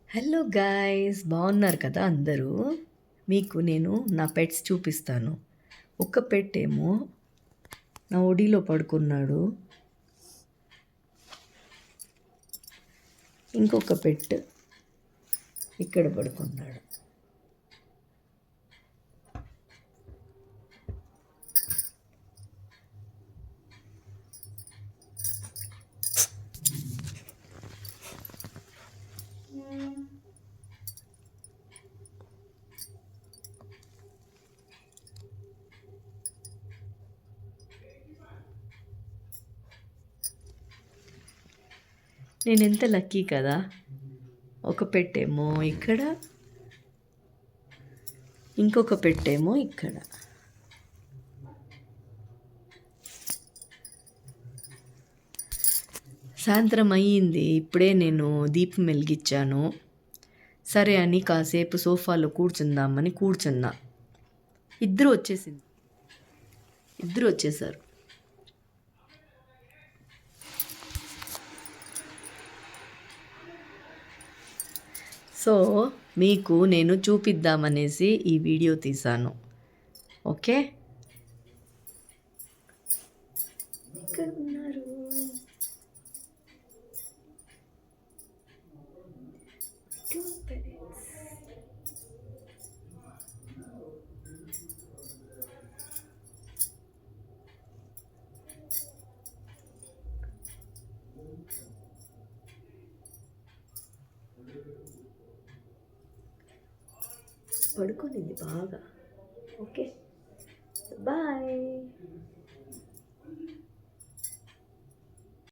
Hello guys, బాగున్నారు కదా అందరూ? మీకు నేను నా పెట్స్ చూపిస్తాను. ఒక పెట్ ఏమో నా ఒడిలో పడుకున్నాడు. ఇంకొక పెట్ ఇక్కడ పడుకున్నాడు. నేను ఎంత లక్కీ కదా. ఒక పెట్టేమో ఇక్కడ, ఇంకొక పెట్టేమో ఇక్కడ. సాయంత్రం అయ్యింది, ఇప్పుడే నేను దీపం వెలిగించాను. సరే అని కాసేపు సోఫాలో కూర్చుందామని కూర్చున్నా. ఇద్దరు వచ్చేసారు. సో మీకు నేను చూపిద్దామనేసి ఈ వీడియో తీశాను. ఓకే, ఇక్కడ ఉన్నారు. పడుకోనింది బాగా. Okay, bye.